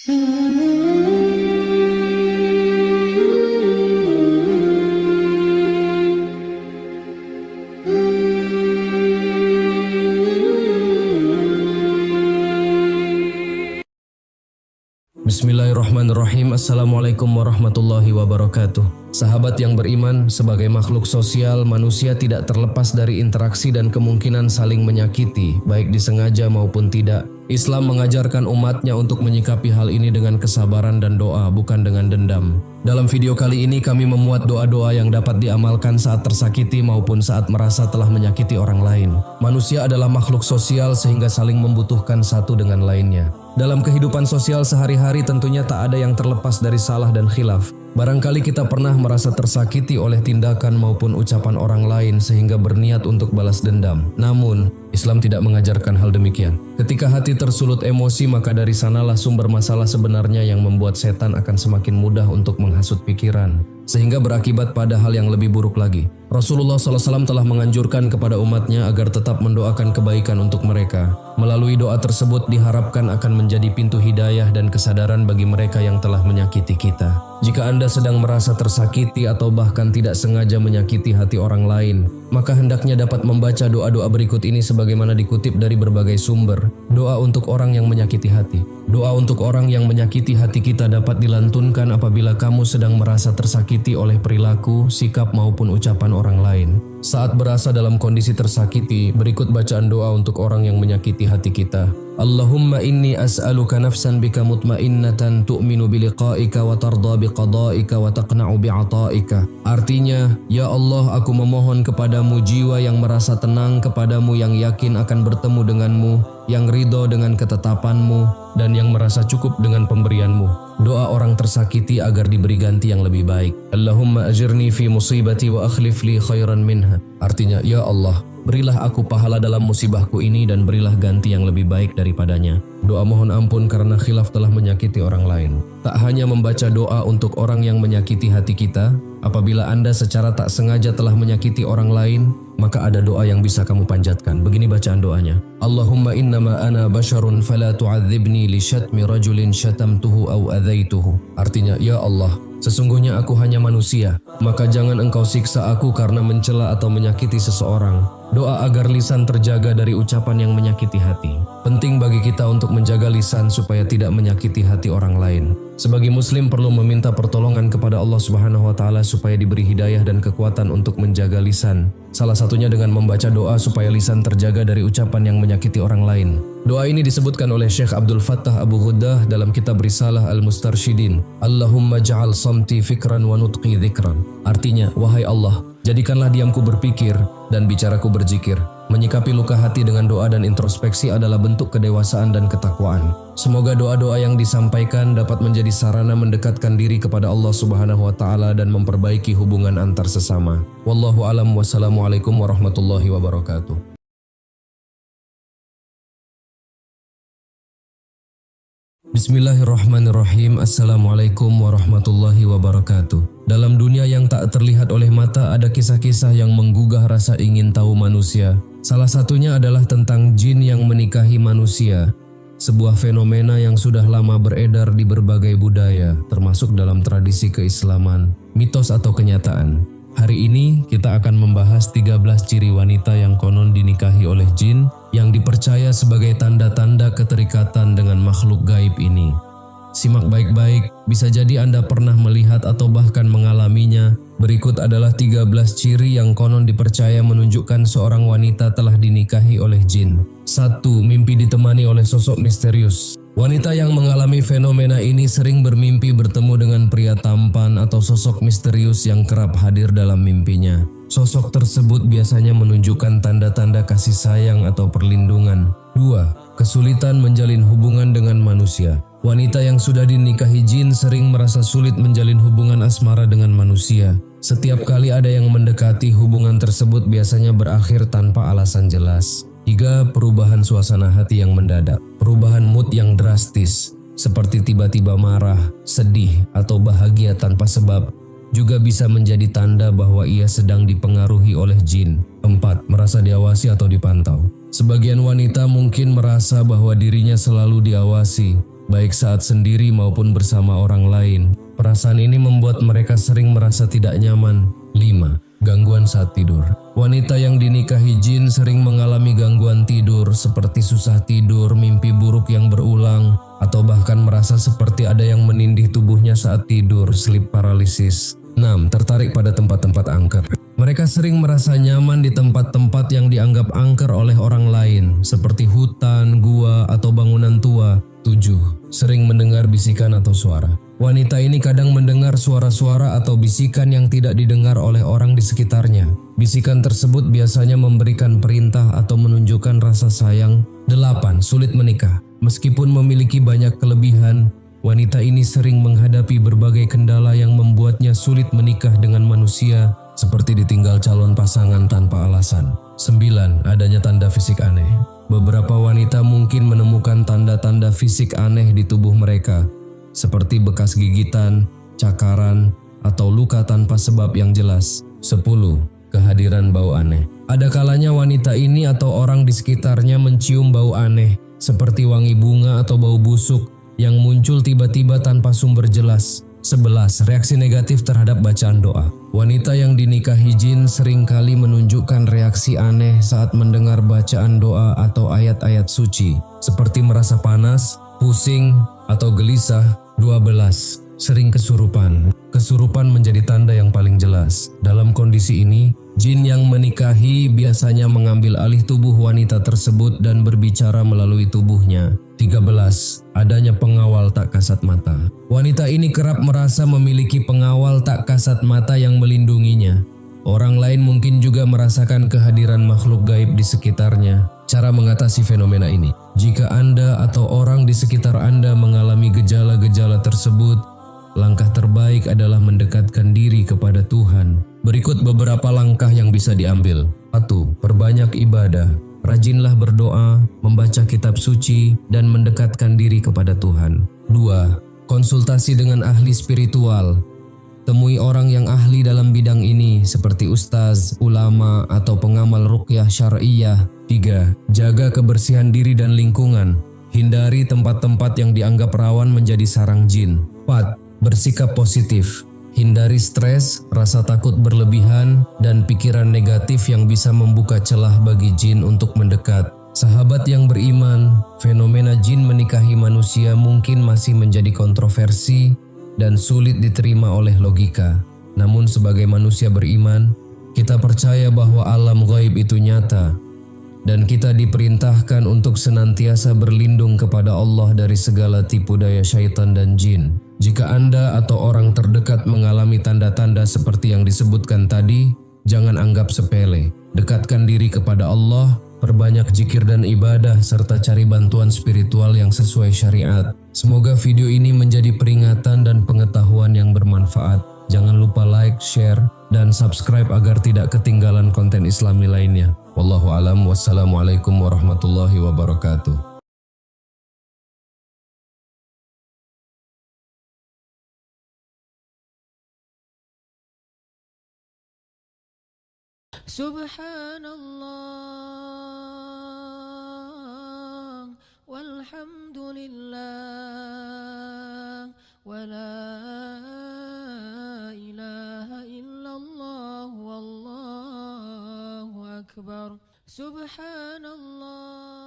Bismillahirrahmanirrahim. Assalamualaikum warahmatullahi wabarakatuh. Sahabat yang beriman, sebagai makhluk sosial, manusia tidak terlepas dari interaksi dan kemungkinan saling menyakiti, baik disengaja maupun tidak. Islam mengajarkan umatnya untuk menyikapi hal ini dengan kesabaran dan doa, bukan dengan dendam. Dalam video kali ini kami memuat doa-doa yang dapat diamalkan saat tersakiti maupun saat merasa telah menyakiti orang lain. Manusia adalah makhluk sosial sehingga saling membutuhkan satu dengan lainnya. Dalam kehidupan sosial sehari-hari tentunya tak ada yang terlepas dari salah dan khilaf. Barangkali kita pernah merasa tersakiti oleh tindakan maupun ucapan orang lain sehingga berniat untuk balas dendam. Namun, Islam tidak mengajarkan hal demikian. Ketika hati tersulut emosi, maka dari sanalah sumber masalah sebenarnya yang membuat setan akan semakin mudah untuk menghasut pikiran, sehingga berakibat pada hal yang lebih buruk lagi. Rasulullah SAW telah menganjurkan kepada umatnya agar tetap mendoakan kebaikan untuk mereka. Melalui doa tersebut diharapkan akan menjadi pintu hidayah dan kesadaran bagi mereka yang telah menyakiti kita. Jika Anda sedang merasa tersakiti atau bahkan tidak sengaja menyakiti hati orang lain, maka hendaknya dapat membaca doa-doa berikut ini sebagaimana dikutip dari berbagai sumber. Doa untuk orang yang menyakiti hati. Doa untuk orang yang menyakiti hati kita dapat dilantunkan apabila kamu sedang merasa tersakiti oleh perilaku, sikap maupun ucapan orang lain. Saat berasa dalam kondisi tersakiti, berikut bacaan doa untuk orang yang menyakiti hati kita. Allahumma inni as'aluka nafsan bika mutmainnatan tu'minu biliqa'ika wa tarda biqada'ika wa taqna'u bi'ata'ika. Artinya, ya Allah, aku memohon kepadamu jiwa yang merasa tenang kepadamu, yang yakin akan bertemu denganmu, yang ridho dengan ketetapanmu, dan yang merasa cukup dengan pemberianmu. Doa orang tersakiti agar diberi ganti yang lebih baik. Allahumma ajirni fi musibati wa akhlif li khairan minha. Artinya, ya Allah, berilah aku pahala dalam musibahku ini dan berilah ganti yang lebih baik daripadanya. Doa mohon ampun karena khilaf telah menyakiti orang lain. Tak hanya membaca doa untuk orang yang menyakiti hati kita, apabila Anda secara tak sengaja telah menyakiti orang lain, maka ada doa yang bisa kamu panjatkan. Begini bacaan doanya. Allahumma innama ana basharun fala tu'adzibni li syatmi rajulin syatamtuhu au adzaituhu. Artinya, ya Allah, sesungguhnya aku hanya manusia, maka jangan engkau siksa aku karena mencela atau menyakiti seseorang. Doa agar lisan terjaga dari ucapan yang menyakiti hati. Penting bagi kita untuk menjaga lisan supaya tidak menyakiti hati orang lain. Sebagai muslim perlu meminta pertolongan kepada Allah Subhanahu wa taala supaya diberi hidayah dan kekuatan untuk menjaga lisan. Salah satunya dengan membaca doa supaya lisan terjaga dari ucapan yang menyakiti orang lain. Doa ini disebutkan oleh Syekh Abdul Fattah Abu Ghuddah dalam kitab Risalah Al-Mustarsyidin. Allahumma ja'al samti fikran wa nutqi dzikran. Artinya, wahai Allah, jadikanlah diamku berpikir dan bicaraku berzikir. Menyikapi luka hati dengan doa dan introspeksi adalah bentuk kedewasaan dan ketakwaan. Semoga doa-doa yang disampaikan dapat menjadi sarana mendekatkan diri kepada Allah Subhanahu wa taala dan memperbaiki hubungan antar sesama. Wallahu alam. Wassalamualaikum warahmatullahi wabarakatuh. Bismillahirrahmanirrahim. Assalamualaikum warahmatullahi wabarakatuh. Dalam dunia yang tak terlihat oleh mata, ada kisah-kisah yang menggugah rasa ingin tahu manusia. Salah satunya adalah tentang jin yang menikahi manusia. Sebuah fenomena yang sudah lama beredar di berbagai budaya, termasuk dalam tradisi keislaman, mitos atau kenyataan. Hari ini kita akan membahas 13 ciri wanita yang konon dinikahi oleh jin yang dipercaya sebagai tanda-tanda keterikatan dengan makhluk gaib ini. Simak baik-baik, bisa jadi Anda pernah melihat atau bahkan mengalaminya. Berikut adalah 13 ciri yang konon dipercaya menunjukkan seorang wanita telah dinikahi oleh jin. 1. Mimpi ditemani oleh sosok misterius. Wanita yang mengalami fenomena ini sering bermimpi bertemu dengan pria tampan atau sosok misterius yang kerap hadir dalam mimpinya. Sosok tersebut biasanya menunjukkan tanda-tanda kasih sayang atau perlindungan. 2. Kesulitan menjalin hubungan dengan manusia. Wanita yang sudah dinikahi jin sering merasa sulit menjalin hubungan asmara dengan manusia. Setiap kali ada yang mendekati, hubungan tersebut biasanya berakhir tanpa alasan jelas. 3. Perubahan suasana hati yang mendadak. Perubahan mood yang drastis, seperti tiba-tiba marah, sedih, atau bahagia tanpa sebab, juga bisa menjadi tanda bahwa ia sedang dipengaruhi oleh jin. 4. Merasa diawasi atau dipantau. Sebagian wanita mungkin merasa bahwa dirinya selalu diawasi, baik saat sendiri maupun bersama orang lain. Perasaan ini membuat mereka sering merasa tidak nyaman. 5. Gangguan saat tidur. Wanita yang dinikahi jin sering mengalami gangguan tidur seperti susah tidur, mimpi buruk yang berulang, atau bahkan merasa seperti ada yang menindih tubuhnya saat tidur, sleep paralysis. 6. Tertarik pada tempat-tempat angker. Mereka sering merasa nyaman di tempat-tempat yang dianggap angker oleh orang lain, seperti hutan, gua, atau bangunan tua. 7. Sering mendengar bisikan atau suara. Wanita ini kadang mendengar suara-suara atau bisikan yang tidak didengar oleh orang di sekitarnya. Bisikan tersebut biasanya memberikan perintah atau menunjukkan rasa sayang. 8. Sulit menikah. Meskipun memiliki banyak kelebihan, wanita ini sering menghadapi berbagai kendala yang membuatnya sulit menikah dengan manusia, seperti ditinggal calon pasangan tanpa alasan. 9. Adanya tanda fisik aneh. Beberapa wanita mungkin menemukan tanda-tanda fisik aneh di tubuh mereka, seperti bekas gigitan, cakaran, atau luka tanpa sebab yang jelas. 10. Kehadiran bau aneh. Ada kalanya wanita ini atau orang di sekitarnya mencium bau aneh, seperti wangi bunga atau bau busuk yang muncul tiba-tiba tanpa sumber jelas. 11. Reaksi negatif terhadap bacaan doa. Wanita yang dinikahi jin seringkali menunjukkan reaksi aneh saat mendengar bacaan doa atau ayat-ayat suci, seperti merasa panas, pusing, atau gelisah. 12. Sering kesurupan. Kesurupan menjadi tanda yang paling jelas. Dalam kondisi ini, jin yang menikahi biasanya mengambil alih tubuh wanita tersebut dan berbicara melalui tubuhnya. 13. Adanya pengawal tak kasat mata. Wanita ini kerap merasa memiliki pengawal tak kasat mata yang melindunginya. Orang lain mungkin juga merasakan kehadiran makhluk gaib di sekitarnya. Cara mengatasi fenomena ini. Jika Anda atau orang di sekitar Anda mengalami gejala-gejala tersebut, langkah terbaik adalah mendekatkan diri kepada Tuhan. Berikut beberapa langkah yang bisa diambil. 1. Perbanyak ibadah. Rajinlah berdoa, membaca kitab suci, dan mendekatkan diri kepada Tuhan. 2. Konsultasi dengan ahli spiritual. Temui orang yang ahli dalam bidang ini seperti ustaz, ulama, atau pengamal ruqyah syar'iyah. 3. Jaga kebersihan diri dan lingkungan. Hindari tempat-tempat yang dianggap rawan menjadi sarang jin. 4. Bersikap positif. Hindari stres, rasa takut berlebihan, dan pikiran negatif yang bisa membuka celah bagi jin untuk mendekat. Sahabat yang beriman, fenomena jin menikahi manusia mungkin masih menjadi kontroversi dan sulit diterima oleh logika. Namun sebagai manusia beriman, kita percaya bahwa alam gaib itu nyata, dan kita diperintahkan untuk senantiasa berlindung kepada Allah dari segala tipu daya syaitan dan jin. Jika Anda atau orang terdekat mengalami tanda-tanda seperti yang disebutkan tadi, jangan anggap sepele. Dekatkan diri kepada Allah, perbanyak zikir dan ibadah, serta cari bantuan spiritual yang sesuai syariat. Semoga video ini menjadi peringatan dan pengetahuan yang bermanfaat. Jangan lupa like, share, dan subscribe agar tidak ketinggalan konten Islami lainnya. Wallahu alam, wassalamualaikum warahmatullahi wabarakatuh. Subhanallah walhamdulillah wa la ilaha illallah wallahu akbar. Subhanallah.